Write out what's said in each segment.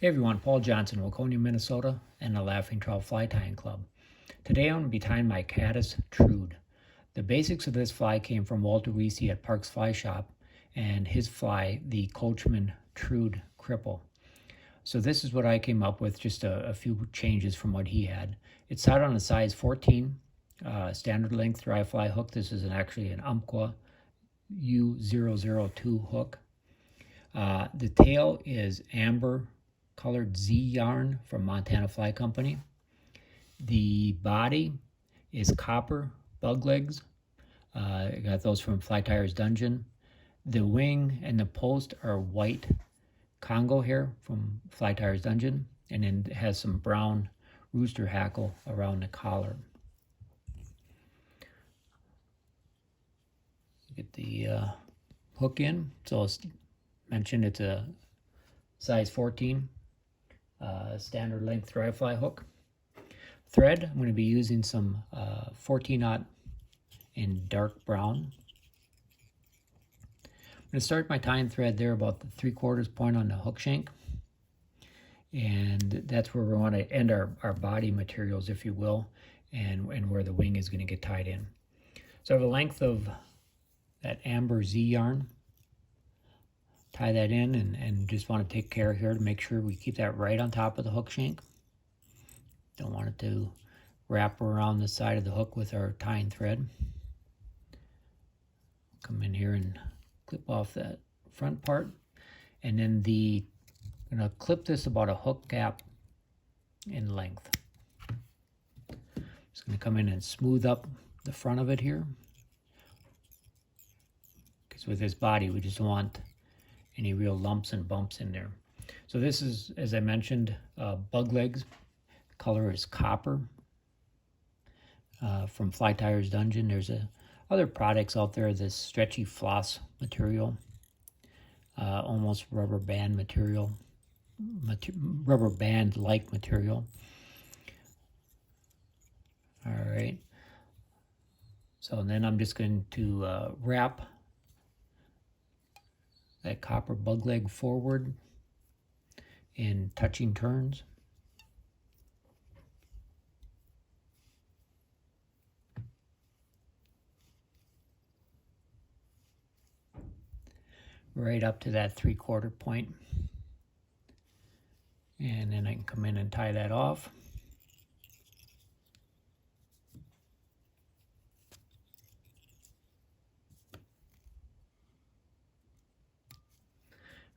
Hey everyone, Paul Johnson, Waconia, Minnesota, and the Laughing Trout Fly Tying Club. Today I'm going to be tying my Caddis Trude. The basics of this fly came from Walter Weesey at Parks Fly Shop and his fly, the Coachman Trude Cripple. So this is what I came up with, just a few changes from what he had. It's tied on a size 14 standard length dry fly hook. This is actually an Umpqua U002 hook. The tail is amber colored Z yarn from Montana Fly Company. The body is copper bug legs. I got those from Fly Tyers Dungeon. The wing and the post are white Congo hair from Fly Tyers Dungeon, and then it has some brown Rooster hackle around the collar. Get the hook in. So as mentioned, it's a size 14 standard length dry fly hook. Thread, I'm going to be using some 14-aught in dark brown. I'm going to start my tying thread there about the 3/4 point on the hook shank. And that's where we want to end our body materials, if you will, and where the wing is going to get tied in. So I have a length of that amber Z yarn. Tie that in and just want to take care here to make sure we keep that right on top of the hook shank. Don't want it to wrap around the side of the hook with our tying thread. Come in here and clip off that front part. And then I'm going to clip this about a hook gap in length. Just going to come in and smooth up the front of it here. Because with this body, we just don't want any real lumps and bumps in there. So this is, as I mentioned, bug legs. The color is copper from Fly Tyers Dungeon. There's other products out there, this stretchy floss material, almost rubber band material, rubber band-like material. All right. So then I'm just going to wrap that copper bug leg forward in touching turns. Right up to that 3/4 point. And then I can come in and tie that off.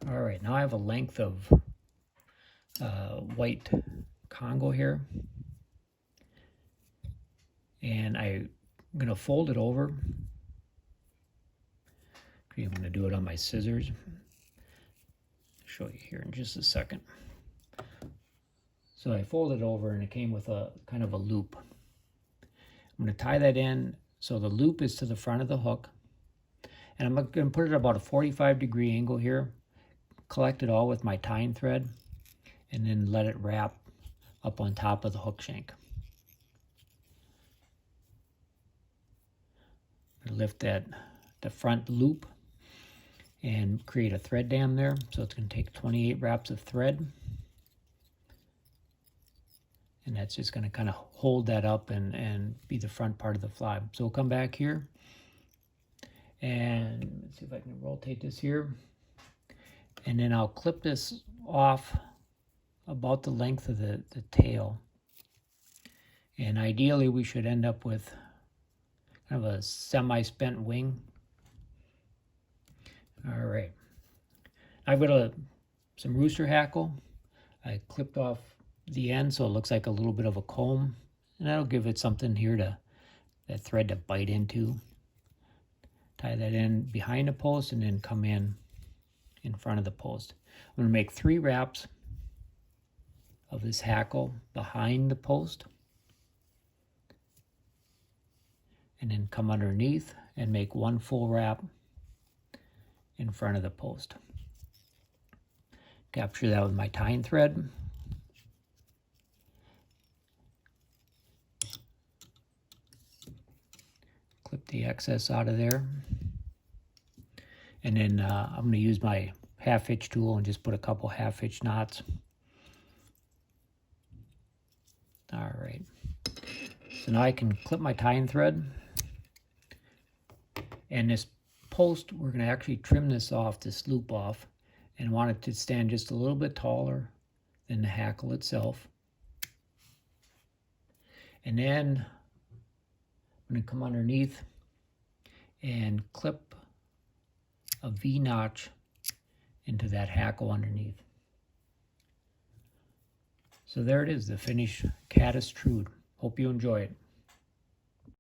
All right, now I have a length of white Congo here. And I'm going to fold it over. I'm going to do it on my scissors. I'll show you here in just a second. So I folded over and it came with a kind of a loop. I'm going to tie that in so the loop is to the front of the hook. And I'm going to put it at about a 45-degree angle here. Collect it all with my tying thread and then let it wrap up on top of the hook shank. Lift the front loop and create a thread dam there. So it's going to take 28 wraps of thread. And that's just going to kind of hold that up and be the front part of the fly. So we'll come back here. And let's see if I can rotate this here. And then I'll clip this off about the length of the tail. And ideally we should end up with kind of a semi-spent wing. All right. I've got some Rooster hackle. I clipped off the end so it looks like a little bit of a comb. And that'll give it something here that thread to bite into. Tie that in behind the post and then come in front of the post. I'm going to make 3 wraps of this hackle behind the post. And then come underneath and make 1 full wrap in front of the post. Capture that with my tying thread. Clip the excess out of there. And then I'm going to use my half hitch tool and just put a couple half hitch knots All right. So now I can clip my tying thread. And this post, we're going to actually trim this off, this loop off, and want it to stand just a little bit taller than the hackle itself. And then I'm going to come underneath and clip a V-notch into that hackle underneath. So there it is, the finished Caddis Trude. Hope you enjoy it.